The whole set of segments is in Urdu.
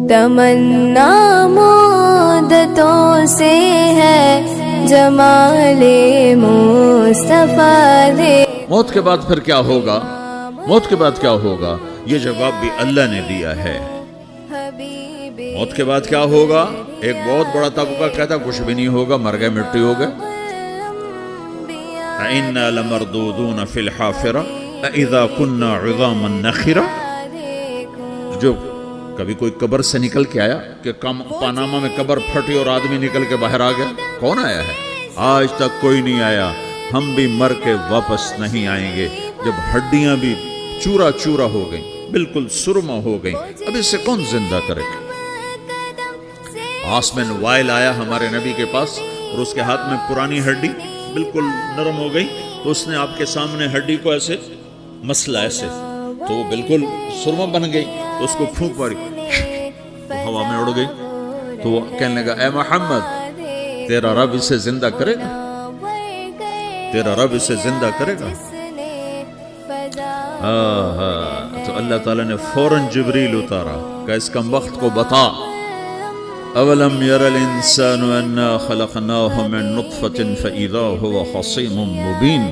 تمنا مدتوں سے ہے جمال مصطفیٰ دے۔ موت کے بعد پھر کیا ہوگا؟ موت کے بعد کیا ہوگا؟ یہ جواب بھی اللہ نے دیا ہے۔ موت کے بعد کیا ہوگا؟ ایک بہت بڑا طبقہ کہتا کچھ بھی نہیں ہوگا، مر گئے، مٹی ہو گئے۔ اِنَّا لَمَرْدُودُونَ فِي الْحَافِرَةِ اِذَا كُنَّا عِظَامًا نَخِرَةً۔ جو کبھی کوئی قبر سے نکل کے آیا کہ پاناما میں قبر پھٹی اور آدمی نکل کے باہر آ گیا؟ کون آیا ہے؟ آج تک کوئی نہیں آیا۔ ہم بھی مر کے واپس نہیں آئیں گے۔ جب ہڈیاں بھی چورا چورا ہو گئیں، بالکل سرما ہو گئیں، اب اس سے کون زندہ کرے گا؟ آسمن وائل آیا ہمارے نبی کے پاس اور اس کے ہاتھ میں پرانی ہڈی بالکل نرم ہو گئی، تو اس نے آپ کے سامنے ہڈی کو ایسے مسلا، ایسے تو وہ بالکل سرما بن گئی، تو اس کو پھونک ماری تو ہوا میں اڑ گئی۔ تو وہ کہنے لگا اے محمد، تیرا رب اسے زندہ کرے گا؟ تیرا رب اسے زندہ کرے گا؟ تو اللہ تعالیٰ نے فوراً جبریل اتارا کہ اس کم وقت کو بتا، اولم یر الانسان انا خلقناہ من نطفۃ فاذا هو خصیم مبین۔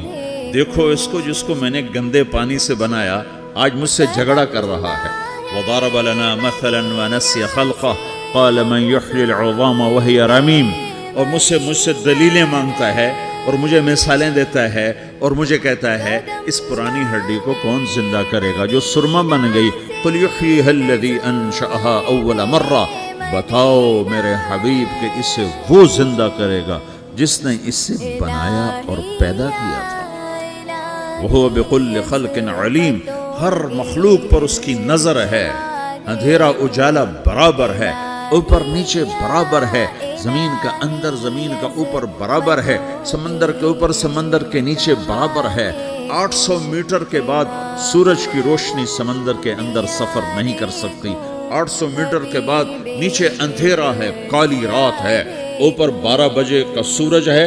دیکھو اس کو جس کو میں نے گندے پانی سے بنایا، آج مجھ سے جھگڑا کر رہا ہے۔ وضرب لنا مثلا ونسی خلقہ قال من یحیی العظام وہی رمیم۔ اور مجھ سے دلیلیں مانگتا ہے اور مجھے مثالیں دیتا ہے اور مجھے کہتا ہے اس پرانی ہڈی کو کون زندہ کرے گا جو سرما بن گئی؟ قل یحییہا الذی انشأہا اول مرہ۔ بتاؤ میرے حبیب کہ اسے وہ زندہ کرے گا جس نے اسے بنایا اور پیدا کیا تھا۔ وہو بکل خلق علیم۔ ہر مخلوق پر اس کی نظر ہے۔ اندھیرا اجالا برابر ہے، اوپر نیچے برابر ہے، زمین کا اندر زمین کا اوپر برابر ہے، سمندر کے اوپر سمندر کے نیچے برابر ہے۔ 800 میٹر کے بعد سورج کی روشنی سمندر کے اندر سفر نہیں کر سکتی۔ 800 میٹر کے بعد نیچے اندھیرا ہے، کالی رات ہے، اوپر 12 بجے کا سورج ہے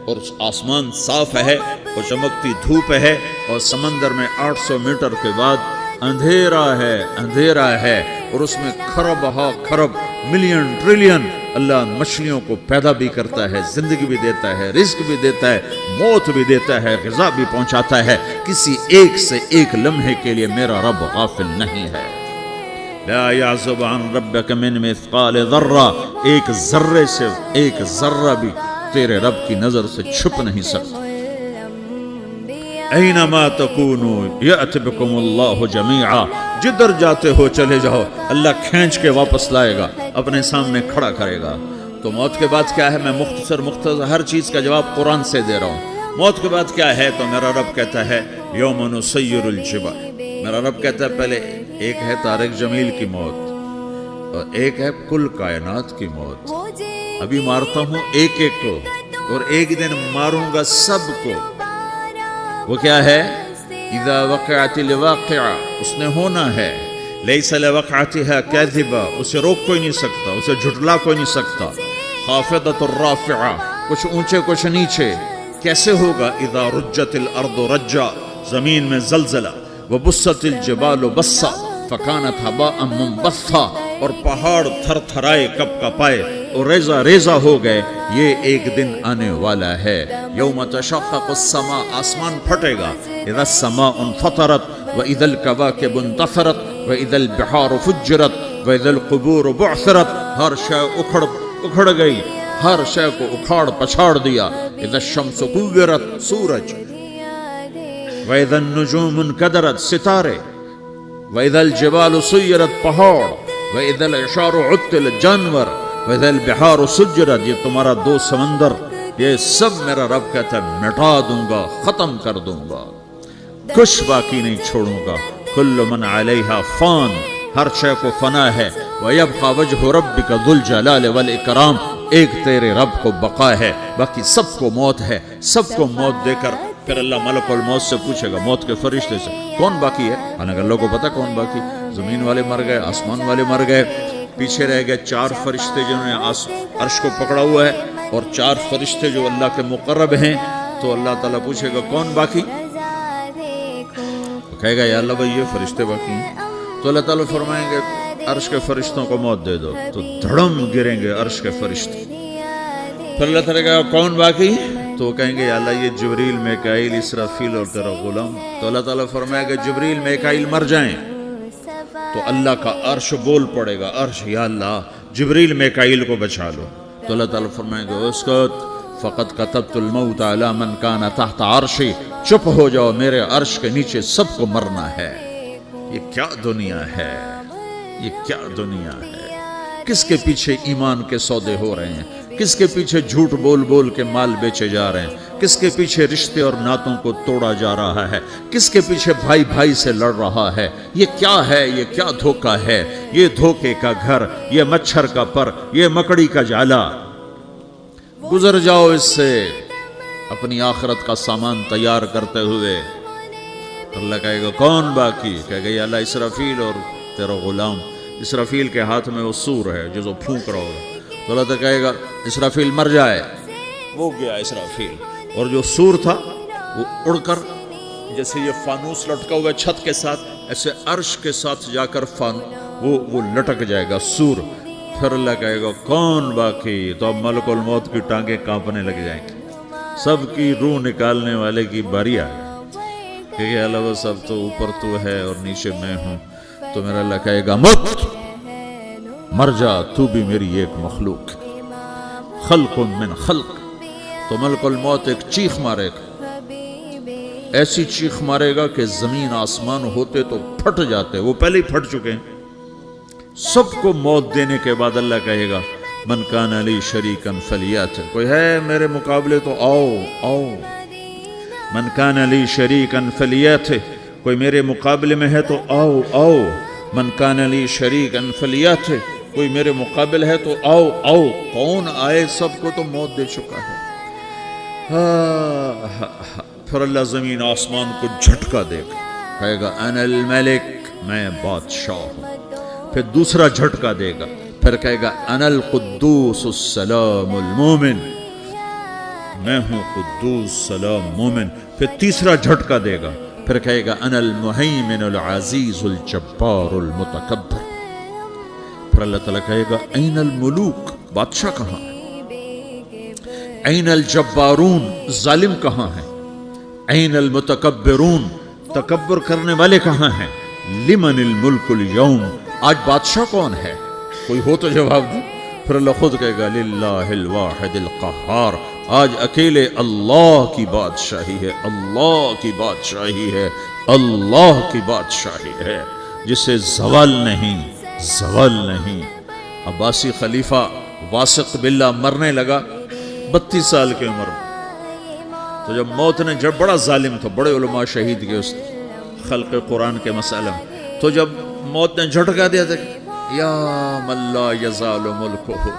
اور آسمان صاف ہے اور چمکتی دھوپ ہے، اور سمندر میں 800 میٹر کے بعد اندھیرا ہے اور اس میں کھرب ہا کھرب ملین ٹریلین اللہ مچھلیوں کو پیدا بھی کرتا ہے، زندگی بھی دیتا ہے، رزق بھی دیتا ہے، موت بھی دیتا ہے، غذا بھی پہنچاتا ہے۔ کسی ایک سے ایک لمحے کے لیے میرا رب غافل نہیں ہے۔ لا يعزب عن ربك من مثقال ذرہ، ایک ذرے سے ایک ذرہ بھی تیرے رب کی نظر سے چھپ نہیں سکتا۔ اینما تکونوا یأت بکم اللہ جمیعا، جدھر جاتے ہو چلے جاؤ، اللہ کھینچ کے واپس لائے گا، اپنے سامنے کھڑا کرے گا۔ تو موت کے بعد کیا ہے؟ میں مختصر ہر چیز کا جواب قرآن سے دے رہا ہوں۔ موت کے بعد کیا ہے؟ تو میرا رب کہتا ہے یوم نسیر الجبال۔ میرا رب کہتا ہے پہلے ایک ہے طارق جمیل کی موت اور ایک ہے کل کائنات کی موت۔ ابھی مارتا ہوں ایک ایک کو اور ایک دن ماروں گا سب کو۔ وہ کیا ہے؟ اذا وقعت الواقعہ، اس نے ہونا ہے۔ لیس لوقعتها کاذبہ، اسے روک کوئی نہیں سکتا، اسے جھٹلا کوئی نہیں سکتا۔ خافضۃ الرافعہ، کچھ اونچے کچھ نیچے۔ کیسے ہوگا؟ اذا رجت الارض رجا، زمین میں زلزلہ۔ وبست الجبال بسا فکانت ہباء منبثا، اور پہاڑ تھر تھرائے کپ کپائے اور ریزہ ریزہ ہو گئے۔ یہ ایک دن آنے والا ہے۔ یوم تشقق السماء، آسمان پھٹے گا۔ اذا السماء انفطرت واذا الكواكب انتثرت واذا البحار فجرت واذا القبور بعثرت، ہر شے اکھڑ گئی، ہر شے کو اکھاڑ پچھاڑ دیا۔ اذا الشمس كورت، سورج۔ وَإِذَا النُّجُومُ انْكَدَرَتْ، ستارے۔ وَإِذَا الْجِبَالُ سُيِّرَتْ، پہاڑ۔ وَإِذَا الْعِشَارُ عُطِّلَتْ، جانور۔ وَإِذَا الْبِحَارُ سُجِّرَتْ، یہ تمہارا دو سمندر، یہ سب میرا رب کہتا ہے مٹا دوں گا، ختم کر دوں گا، کچھ باقی نہیں چھوڑوں گا۔ كُلُّ مَنْ عَلَيْهَا فان، ہر شے کو فنا ہے۔ وَيَبْقَى وَجْهُ رَبِّكَ ذُو الْجَلَالِ وَالْإِكْرَامِ، ایک تیرے رب کو بقا ہے، باقی سب کو موت ہے۔ سب کو موت دے کر پھر اللہ ملک الموت سے پوچھے گا، موت کے فرشتے سے، کون باقی ہے؟ حالانکہ اللہ کو پتا کون باقی۔ زمین والے مر گئے، آسمان والے مر گئے، پیچھے رہ گئے 4 فرشتے جنہوں نے عرش کو پکڑا ہوا ہے، اور 4 فرشتے جو اللہ کے مقرب ہیں۔ تو اللہ تعالیٰ پوچھے گا کون باقی؟ کہے گا یا اللہ بھائی یہ فرشتے باقی ہیں۔ تو اللہ تعالیٰ فرمائیں گے عرش کے فرشتوں کو موت دے دو تو دھڑم گریں گے عرش کے فرشتے. پھر اللہ تعالیٰ کہا کون باقی؟ تو وہ کہیں گے یا اللہ یہ جبریل میکائیل اسرافیل اور تیرا غلام. تو اللہ تعالیٰ فرمائے گا جبریل میکائیل مر جائیں تو اللہ کا عرش بول پڑے گا, عرش یا اللہ جبریل میکائیل کو بچا لو. تو اللہ تعالیٰ فرمائے گا اسکت فقط کتبت الموت علی من کان تحت عرشی, چپ ہو جاؤ میرے عرش کے نیچے سب کو مرنا ہے. یہ کیا دنیا ہے, یہ کیا دنیا ہے. کس کے پیچھے ایمان کے سودے ہو رہے ہیں, کس کے پیچھے جھوٹ بول بول کے مال بیچے جا رہے ہیں, کس کے پیچھے رشتے اور ناتوں کو توڑا جا رہا ہے, کس کے پیچھے بھائی بھائی سے لڑ رہا ہے. یہ کیا ہے, یہ کیا دھوکہ ہے, یہ دھوکے کا گھر, یہ مچھر کا پر, یہ مکڑی کا جالا. گزر جاؤ اس سے اپنی آخرت کا سامان تیار کرتے ہوئے. اللہ کہے گا کون باقی؟ کہے گا یا اللہ اسرافیل اور تیرا غلام. اسرافیل کے ہاتھ میں وہ سور ہے جو پھونک رہا ہوگا. تو اللہ تعالیٰ کہے گا اسرافیل مر جائے. وہ گیا اسرافیل, اور جو سور تھا وہ اڑ کر جیسے یہ فانوس لٹکا ہوا چھت کے ساتھ ایسے عرش کے ساتھ جا کر وہ لٹک جائے گا سور. پھر اللہ کہے گا کون باقی؟ تو اب ملک الموت کی ٹانگیں کانپنے لگ جائیں گی. سب کی روح نکالنے والے کی باری آ گئی کہ اللہ وہ سب تو اوپر تو ہے اور نیچے میں ہوں. تو میرا اللہ کہے گا مت, مر جا, تو بھی میری ایک مخلوق, خلق من خلق. تو ملک الموت ایک چیخ مارے گا, ایسی چیخ مارے گا کہ زمین آسمان ہوتے تو پھٹ جاتے, وہ پہلے ہی پھٹ چکے ہیں. سب کو موت دینے کے بعد اللہ کہے گا من کان علی شریکن فلیات, کوئی ہے میرے مقابلے تو آؤ آؤ. من کان علی شریکن فلیات, کوئی میرے مقابلے میں ہے تو آؤ آؤ. من کان علی شریکن فلیات, کوئی میرے مقابل ہے تو آؤ آؤ. کون آئے؟ سب کو تو موت دے چکا ہے. پھر اللہ زمین آسمان کو جھٹکا دے گا, کہے گا انا الملک, میں بادشاہ ہوں. پھر دوسرا جھٹکا دے گا, پھر کہے گا انا القدوس السلام المومن, میں ہوں قدوس سلام مومن. پھر تیسرا جھٹکا دے گا, پھر کہے گا انا المہیمن العزیز الجبار المتکبر. پھر اللہ تعالیٰ کہے گا این الملوک, بادشاہ کہاں ہے؟ این الجبارون, ظالم کہاں ہیں؟ این المتکبرون, تکبر کرنے والے کہاں ہیں؟ لمن الملک اليوم, آج بادشاہ کون ہے؟ کوئی ہو تو جواب دے. پھر اللہ خود کہے گا للہ الواحد القہار, آج اکیلے اللہ کی بادشاہی ہے, اللہ کی بادشاہی ہے, اللہ کی بادشاہی ہے جسے زوال نہیں, زوال نہیں. عباسی خلیفہ واسق باللہ مرنے لگا 32 سال کی عمر میں. تو جب موت نے, جب بڑا ظالم تھا, بڑے علماء شہید گئے اس خلق قرآن کے مسئلہ میں, تو جب موت نے جھٹکا دیا تھا یا من لا یزال ملکہ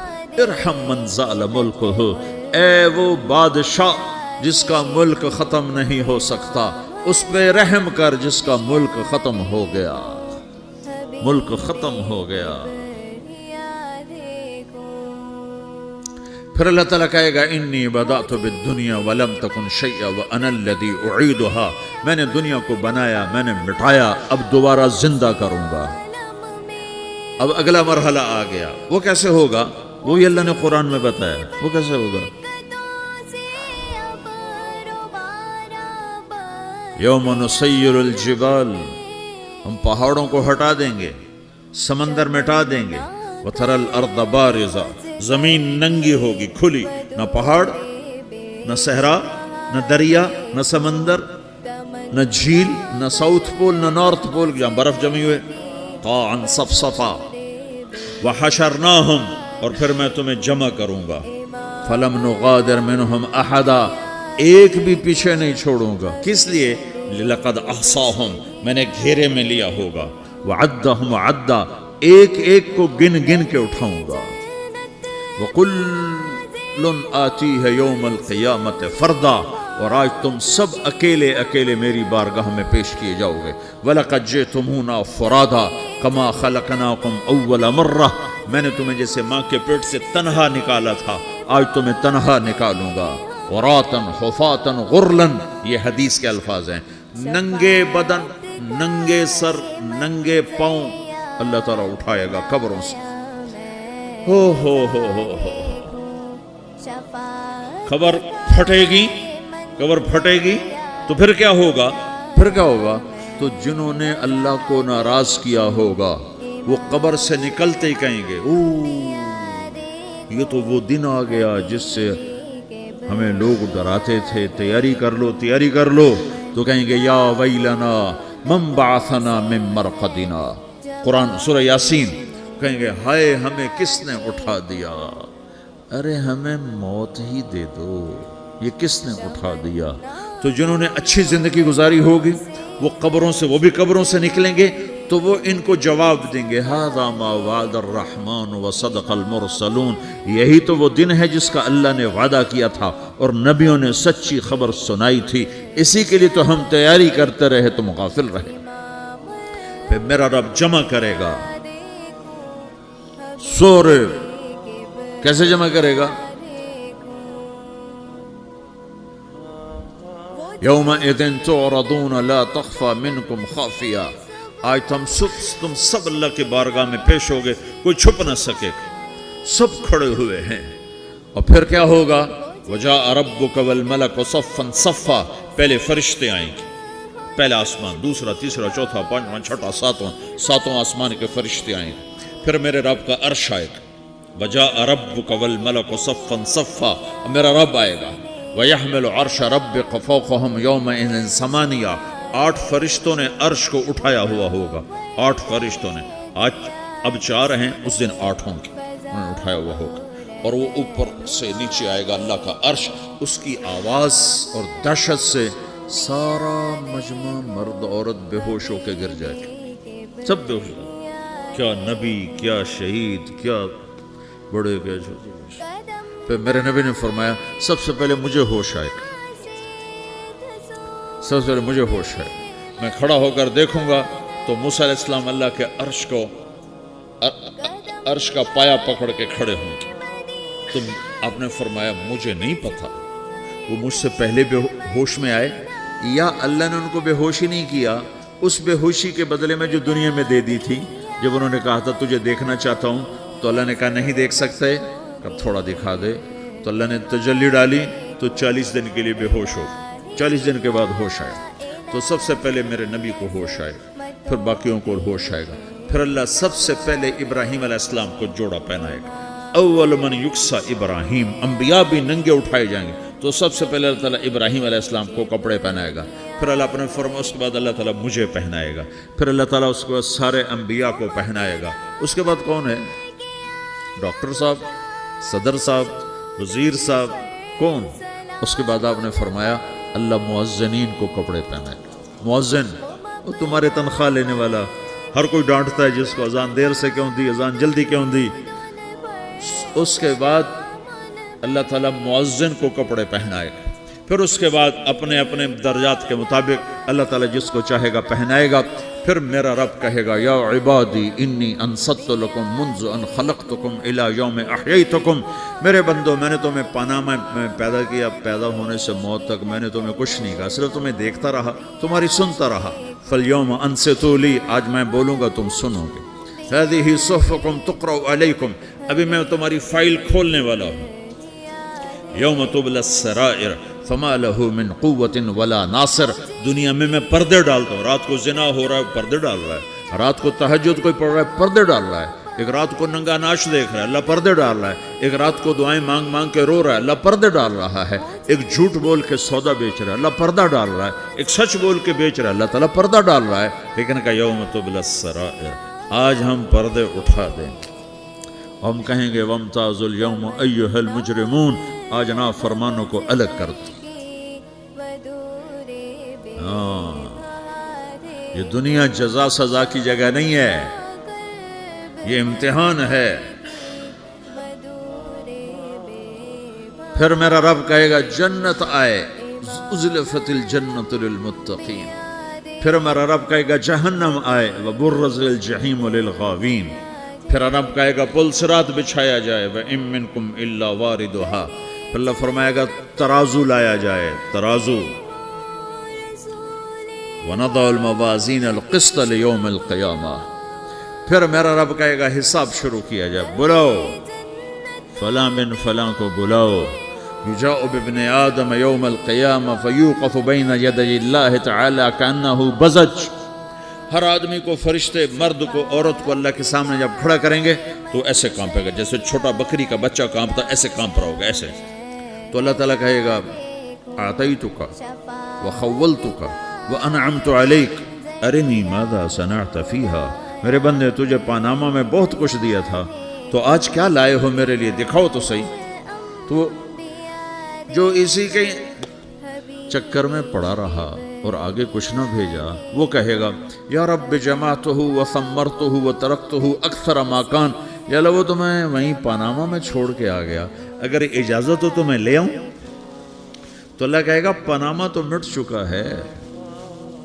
ارحم من زال ملکہ, اے وہ بادشاہ جس کا ملک ختم نہیں ہو سکتا, اس پہ رحم کر جس کا ملک ختم ہو گیا, ملک ختم ہو گیا. پھر اللہ تعالیٰ کہے گا انی بدأت بالدنیا ولم تکن شیئا وانا الذی اعیدہا, میں نے دنیا کو بنایا, میں نے مٹایا, اب دوبارہ زندہ کروں گا. اب اگلا مرحلہ آ گیا. وہ کیسے ہوگا؟ وہی اللہ نے قرآن میں بتایا. وہ کیسے ہوگا؟ یوم نسیر الجبال, ہم پہاڑوں کو ہٹا دیں گے, سمندر مٹا دیں گے. وتری الارض بارزا, زمین ننگی ہوگی, کھلی, نہ پہاڑ, نہ صحرا, نہ دریا, نہ سمندر, نہ جھیل, نہ ساؤتھ پول, نہ نارتھ پول جہاں برف جمی ہوئے. قاعا صفصفا وحشرناہم, اور پھر میں تمہیں جمع کروں گا. فلم نغادر منہم احدا, ایک بھی پیچھے نہیں چھوڑوں گا. کس لیے؟ لقد احصاہم, میں نے گھیرے میں لیا ہوگا. وعدہم عدا, ایک ایک کو گن گن کے اٹھاؤں گا. وَكُلٌّ آتِيهَ يَوْمَ الْقِيَامَةِ فَرْدًا, اور آج تم سب اکیلے اکیلے میری بارگاہ میں پیش کیے جاؤ گے. وَلَقَدْ جِئْتُمُونَا فُرَادًا كَمَا خَلَقْنَاكُمْ أَوَّلَ مَرَّةٍ, میں نے تمہیں جیسے ماں کے پیٹ سے تنہا نکالا تھا, آج تمہیں تنہا نکالوں گا. عُرَاةً حُفَاةً غُرْلًا, یہ حدیث کے الفاظ ہیں. ننگے بدن, ننگے سر, ننگے پاؤں, اللہ تعالیٰ اٹھائے گا قبروں سے. ہو قبر پھٹے گی، قبر پھٹے گی تو پھر کیا ہوگا؟ تو جنہوں نے اللہ کو ناراض کیا ہوگا وہ قبر سے نکلتے ہی کہیں گے یہ تو وہ دن آ گیا جس سے ہمیں لوگ ڈراتے تھے، تیاری کر لو. تو کہیں گے یا ویلنا من بعثنا من مرقدنا. قرآن سورہ یاسین. کہیں گے ہائے ہمیں کس نے اٹھا دیا. ارے ہمیں موت ہی دے دو، یہ کس نے اٹھا دیا؟ تو جنہوں نے اچھی زندگی گزاری ہوگی وہ بھی قبروں سے نکلیں گے تو وہ ان کو جواب دیں گے ھذا ما وعد الرحمن وصدق المرسلون. یہی تو وہ دن ہے جس کا اللہ نے وعدہ کیا تھا اور نبیوں نے سچی خبر سنائی تھی. اسی کے لیے تو ہم تیاری کرتے رہے، تم غافل رہے. پھر میرا رب جمع کرے گا سورے. کیسے جمع کرے گا؟ یومئذ تعرضون لا تخفى منکم خافیہ. آج تم سب اللہ کے بارگاہ میں پیش ہوگے، کوئی چھپ نہ سکے، سب کھڑے ہوئے ہیں. اور پھر کیا ہوگا؟ وجاء ربک والملک صفا صفا. پہلے فرشتے آئیں گے، پہلا آسمان، دوسرا، تیسرا، چوتھا، پانچواں، چھٹا، ساتواں آسمان کے فرشتے آئیں گے. پھر میرے رب کا عرش آئے گا. وجاء ربک والملک صفا صفا. میرا رب آئے گا. وَيَحْمِلُ عَرْشَ رَبِّكَ فَوْقَهُمْ يَوْمَئِذٍ ثَمَانِيَةٌ. 8 فرشتوں نے عرش کو اٹھایا ہوا ہوگا. 8 فرشتوں نے. آج اب 4 ہیں، اس دن 8 ہوں گے، انہوں نے اٹھایا ہوا ہوگا. اور وہ اوپر سے نیچے آئے گا اللہ کا عرش. اس کی آواز اور دہشت سے سارا مجمع مرد عورت بے ہوش ہو کے گر جائے گا، سب بے ہوش. کیا نبی، کیا شہید، کیا بڑے، کیا چھوٹے. پھر میرے نبی نے فرمایا سب سے پہلے مجھے ہوش آئے گا، سب سے پہلے مجھے ہوش ہے. میں کھڑا ہو کر دیکھوں گا تو موسیٰ علیہ السلام اللہ کے عرش کا پایا پکڑ کے کھڑے ہوں گے. تو آپ نے فرمایا مجھے نہیں پتا وہ مجھ سے پہلے بے ہوش میں آئے یا اللہ نے ان کو بے ہوش ہی نہیں کیا. اس بے ہوشی کے بدلے میں جو دنیا میں دے دی تھی، جب انہوں نے کہا تھا تجھے دیکھنا چاہتا ہوں، تو اللہ نے کہا نہیں دیکھ سکتے، کب تھوڑا دکھا دے. تو اللہ نے تجلی ڈالی تو 40 دن کے لیے بے ہوش ہو. 40 دن کے بعد ہوش آیا. تو سب سے پہلے میرے نبی کو ہوش آئے، پھر باقیوں کو ہوش آئے گا. پھر اللہ سب سے پہلے ابراہیم علیہ السلام کو جوڑا پہنائے گا. اول من یکسا ابراہیم. انبیاء بھی ننگے اٹھائے جائیں گے تو سب سے پہلے اللہ تعالیٰ ابراہیم علیہ السلام کو کپڑے پہنائے گا. پھر اللہ اپنے فرما اس کے بعد اللہ تعالیٰ مجھے پہنائے گا. پھر اللہ تعالیٰ اس کے بعد سارے انبیاء کو پہنائے گا. اس کے بعد کون ہے؟ ڈاکٹر صاحب، صدر صاحب، وزیر صاحب، کون؟ اس کے بعد آپ نے فرمایا اللہ مؤذنین کو کپڑے پہنائے گا. مؤذن وہ تمہارے تنخواہ لینے والا. ہر کوئی ڈانٹتا ہے جس کو اذان دیر سے کیوں دی، اذان جلدی کیوں دی. اس کے بعد اللہ تعالیٰ مؤذن کو کپڑے پہنائے گا. پھر اس کے بعد اپنے اپنے درجات کے مطابق اللہ تعالیٰ جس کو چاہے گا پہنائے گا. پھر میرا رب کہے گا یا عبادی انی انصت لکم منذ ان خلقتکم الی یوم احییتکم. میرے بندو میں نے تمہیں پاناما میں پیدا کیا، پیدا ہونے سے موت تک میں نے تمہیں کچھ نہیں کہا، صرف تمہیں دیکھتا رہا، تمہاری سنتا رہا. فالیوم انصتوا لی. آج میں بولوں گا تم سنو گے. ہذہ صحفکم تقرأ علیکم. ابھی میں تمہاری فائل کھولنے والا ہوں. یوم تبلی السرائر فما لہ من قوت ولا ناصر. دنیا میں پردے ڈالتا ہوں. رات کو زنا ہو رہا ہے، پردے ڈال رہا ہے. رات کو تہجد کوئی پڑھ رہا ہے، پردے ڈال رہا ہے. ایک رات کو ننگا ناچ دیکھ رہا ہے، اللہ پردے ڈال رہا ہے. ایک رات کو دعائیں مانگ مانگ کے رو رہا ہے، اللہ پردے ڈال رہا ہے. ایک جھوٹ بول کے سودا بیچ رہا ہے، اللہ پردہ ڈال رہا ہے. ایک سچ بول کے بیچ رہا ہے، اللہ تعالیٰ پردہ ڈال رہا ہے. لیکن کہ یوم تبلی السرائر، آج ہم پردے اٹھا دیں گے. ہم کہیں گے وامتازوا اليوم ایھا المجرمون. آج نافرمانوں کو الگ کر دو. یہ دنیا جزا سزا کی جگہ نہیں ہے، یہ امتحان ہے. پھر میرا رب کہے گا جنت آئے، ازلفت الجنت للمتقین. پھر میرا رب کہے گا جہنم آئے، وبرزت الجحیم للغاوین. پھر رب کہے گا پل صراط بچھایا جائے، وَإِن مِّنكُمْ إِلَّا وَارِدُهَا. پھر اللہ فرمائے گا ترازو لایا جائے، ترازو. وَنَضَعُ الْمَوَازِينَ الْقِسْطَ لِيَوْمِ الْقِيَامَةِ. پھر میرا رب کہے گا حساب شروع کیا جائے، بلاؤ فلاں بن فلاں کو بلاؤ، یجاء بابن آدم یوم القیامہ فیوقف بین یدی اللہ تعالی کانہ بزج، ہر آدمی کو، فرشتے، مرد کو، عورت کو اللہ کے سامنے جب کھڑا کریں گے تو ایسے کانپے گا جیسے چھوٹا بکری کا بچہ کانپتا، ایسے کانپ رہا ہوگا ایسے. تو اللہ تعالیٰ کہے گا اعطیتک وخولتک وانعمت علیک ارنی ماذا صنعت فیہا، میرے بندے تجھے پاناما میں بہت کچھ دیا تھا، تو آج کیا لائے ہو میرے لیے، دکھاؤ تو صحیح. تو جو اسی کے چکر میں پڑا رہا اور آگے کچھ نہ بھیجا، وہ کہے گا یا رب جمعتہ وثمرتہ وترکتہ اکثر ما کان، یا اللہ وہ تو میں وہیں پاناما میں چھوڑ کے آ گیا، اگر اجازت ہو تو میں لے آؤں. تو اللہ کہے گا پاناما تو مٹ چکا ہے،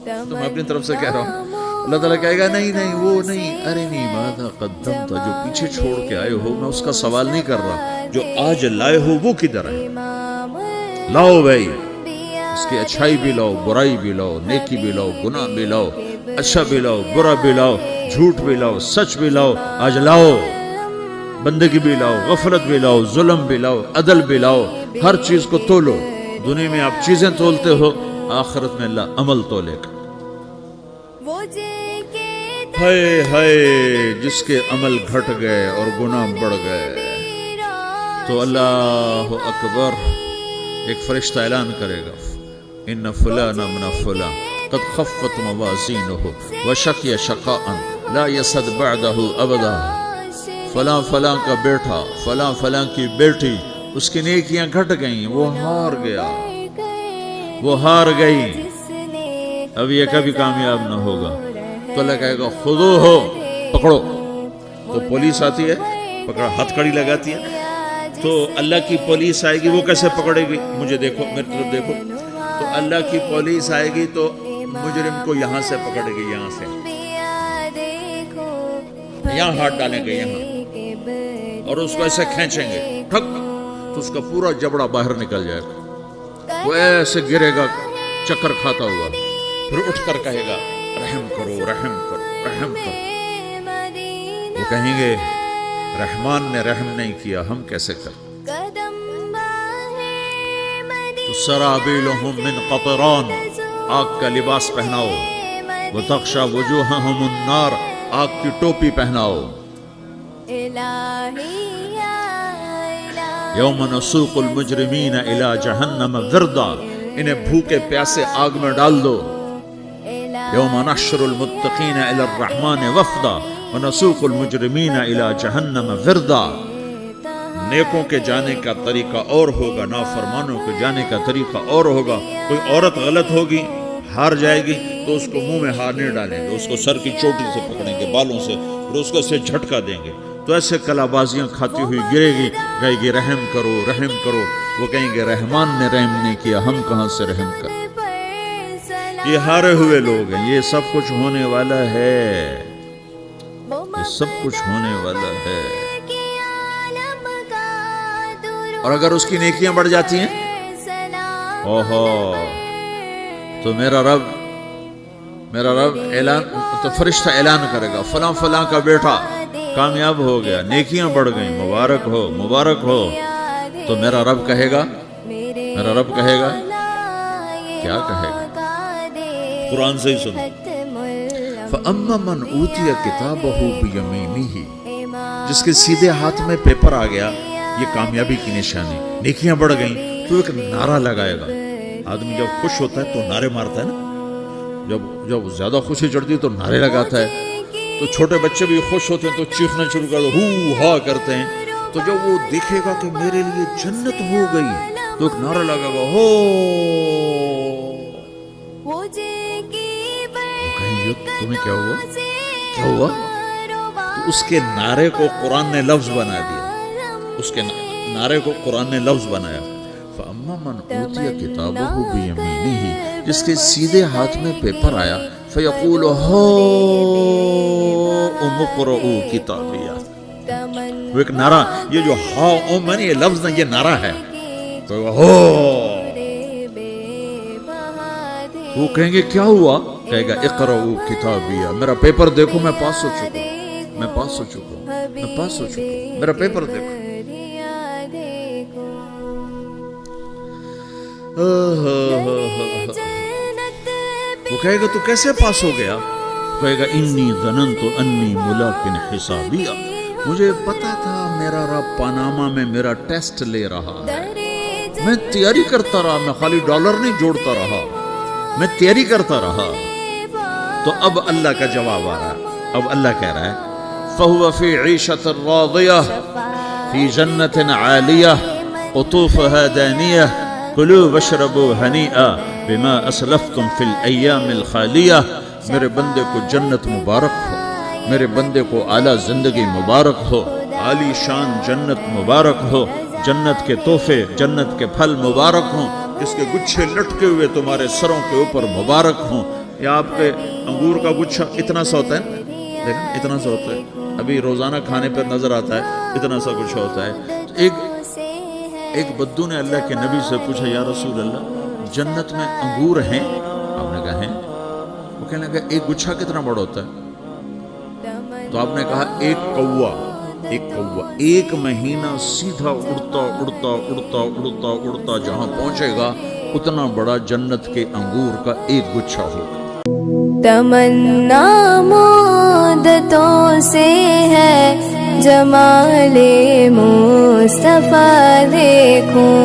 تو میں اپنی طرف سے کہہ رہا ہوں. اللہ تعالیٰ کہے گا نہیں نہیں وہ نہیں، ارنی ماذا قدمت، جو پیچھے چھوڑ کے آئے ہو میں اس کا سوال نہیں کر رہا، جو آج لائے ہو وہ کدھر ہے، لاؤ بھائی، اس کی اچھائی بھی لاؤ، برائی بھی لاؤ، نیکی بھی لاؤ، گناہ بھی لاؤ، اچھا بھی لاؤ، برا بھی لاؤ، جھوٹ بھی لاؤ، سچ بھی لاؤ، آج لاؤ، بندگی بھی لاؤ، غفلت بھی لاؤ، ظلم بھی لاؤ، عدل بھی لاؤ، ہر چیز کو تولو. دنیا میں آپ چیزیں تولتے ہو، آخرت میں اللہ عمل تولے گا. ہائے ہائے جس کے عمل گھٹ گئے اور گناہ بڑھ گئے، تو اللہ اکبر، ایک فرشتہ اعلان کرے گا ان فلان من فلان قد خفت موازینہ وشقی شقاء لا یسد بعدہ ابدا، فلاں فلاں کا بیٹا، فلاں فلاں کی بیٹی، اس کی نیکیاں گھٹ گئیں، وہ ہار گیا، وہ ہار گئی، اب یہ کبھی کامیاب نہ ہوگا. تو اللہ کہے گا خودو ہو، پکڑو. تو پولیس آتی ہے، پکڑا، ہتھ کڑی لگاتی ہے. تو اللہ کی پولیس آئے گی، وہ کیسے پکڑے گی، مجھے دیکھو، میری طرف دیکھو. تو اللہ کی پولیس آئے گی تو مجرم کو یہاں سے پکڑے گی، یہاں سے، یہاں ہاتھ ڈالیں گے یہاں، اور اس کو ایسے کھینچیں گے ٹھک، تو اس کا پورا جبڑا باہر نکل جائے گا، وہ ایسے گرے گا چکر کھاتا ہوا، پھر اٹھ کر کہے گا رحم کرو رحم کرو رحم کرو. وہ کہیں گے رحمان نے رحم نہیں کیا، ہم کیسے کریں. تو سرابیلہم من قطران، آگ کا لباس پہناؤ، وتغشا وجوہہم النار، آگ کی ٹوپی پہناؤ. یوم نسوق المجرمین الی جہنم وردا، انہیں بھوکے پیاسے آگ میں ڈال دو. یوم نحشر المتقین الی الرحمن وفدا ونسوق المجرمین الی جہنم وردا. نیکوں کے جانے کا طریقہ اور ہوگا، نافرمانوں کے جانے کا طریقہ اور ہوگا. کوئی عورت غلط ہوگی، ہار جائے گی، تو اس کو منہ میں ہار نہیں ڈالیں گے، اس کو سر کی چوٹی سے پکڑیں گے، بالوں سے، اور اس کو اسے جھٹکا دیں گے. تو ایسے کلا بازیاں کھاتی ہوئی گرے گی، کہے گی رحم کرو رحم کرو. وہ کہیں گے رحمان نے رحم نہیں کیا، ہم کہاں سے رحم کریں. یہ ہارے ہوئے لوگ ہیں، یہ سب کچھ ہونے والا ہے، یہ سب کچھ ہونے والا ہے. اور اگر اس کی نیکیاں بڑھ جاتی ہیں، اوہو، تو میرا رب اعلان، تو فرشتہ اعلان کرے گا فلاں فلاں کا بیٹا کامیاب ہو گیا، نیکیاں بڑھ گئیں، مبارک ہو مبارک ہو. تو میرا رب کہے گا کیا کہے گا، قرآن سے ہی سنو. فَأَمَّا مَنْ أُوتِيَ كِتَابَهُ بِيَمِينِهِ، جس کے سیدھے ہاتھ میں پیپر آ گیا، یہ کامیابی کی نشانی، نیکیاں بڑھ گئیں، تو ایک نعرہ لگائے گا. آدمی جب خوش ہوتا ہے تو نعرے مارتا ہے نا، جب زیادہ خوشی چڑھتی ہے تو نعرے لگاتا ہے. تو چھوٹے بچے بھی خوش ہوتے ہیں تو چیخنا شروع کر دو، ہو ہا کرتے ہیں. تو جب وہ دیکھے گا کہ میرے لیے جنت ہو گئی، تو ایک نعرہ لگا گا، ہو. وہ کہیں گے تمہیں کیا ہوا؟ تو اس کے نعرے کو قرآن نے لفظ بنا دیا، اس کے نعرے کو قرآن نے لفظ بنایا. فَأَمَّا مَنْ أُوتِيَ كِتَابَهُ بِيَمِينِهِ، جس کے سیدھے ہاتھ میں پیپر آیا، فَيَقُولُ هَاؤْمُ اقْرَءُوا كِتَابِيَهْ. وہ ایک نعرہ، یہ جو ہاؤم ہے یہ لفظ نہیں، یہ نعرہ ہے. تو وہ کہیں گے کیا ہوا؟ کہے گا اقرؤوا کتابیہ، میرا پیپر دیکھو، میں پاس ہو چکا ہوں، میں پاس ہو چکا ہوں، میں پاس ہو چکا ہوں، میرا پیپر دیکھو۔ وہ کہے گا تو کیسے پاس ہو گیا؟ کہے گا انی ظننت انی ملاقٍ حسابیہ، مجھے پتا تھا میرا رب پاناما میں میرا ٹیسٹ لے رہا ہے، میں تیاری کرتا رہا، میں خالی ڈالر نہیں جوڑتا رہا، میں تیاری کرتا رہا۔ تو اب اللہ کا جواب آ رہا ہے، اب اللہ کہہ رہا ہے فَهُوَ فِي عِيشَةٍ رَاضِيَةٍ فِي جَنَّةٍ عَالِيَةٍ قُطُوفُهَا دَانِيَةٌ كُلُوا وَاشْرَبُوا هَنِيئًا بِمَا أَسْلَفْتُمْ فِي الْأَيَّامِ الْخَالِيَةِ، میرے بندے کو جنت مبارک ہو، میرے بندے کو اعلیٰ زندگی مبارک ہو، عالی شان جنت مبارک ہو، جنت کے تحفے، جنت کے پھل مبارک ہوں، جس کے گچھے لٹکے ہوئے تمہارے سروں کے اوپر مبارک ہوں۔ یا آپ کے انگور کا گچھا اتنا سا ہوتا ہے، دیکھیں اتنا سا ہوتا ہے، ابھی روزانہ کھانے پر نظر آتا ہے، اتنا سا گچھا ہوتا ہے۔ ایک بدو نے اللہ کے نبی سے پوچھا یا رسول اللہ جنت میں انگور ہیں؟ آپ نے کہا ہیں۔ وہ کہنے لگا ایک گچھا کتنا بڑا ہوتا ہے؟ تو آپ نے کہا ایک کوا، ایک مہینہ سیدھا اڑتا اڑتا اڑتا اڑتا اڑتا جہاں پہنچے گا اتنا بڑا جنت کے انگور کا ایک گچھا ہوگا۔ تمنا مدتوں سے ہے جمال مصطفیٰ دیکھوں۔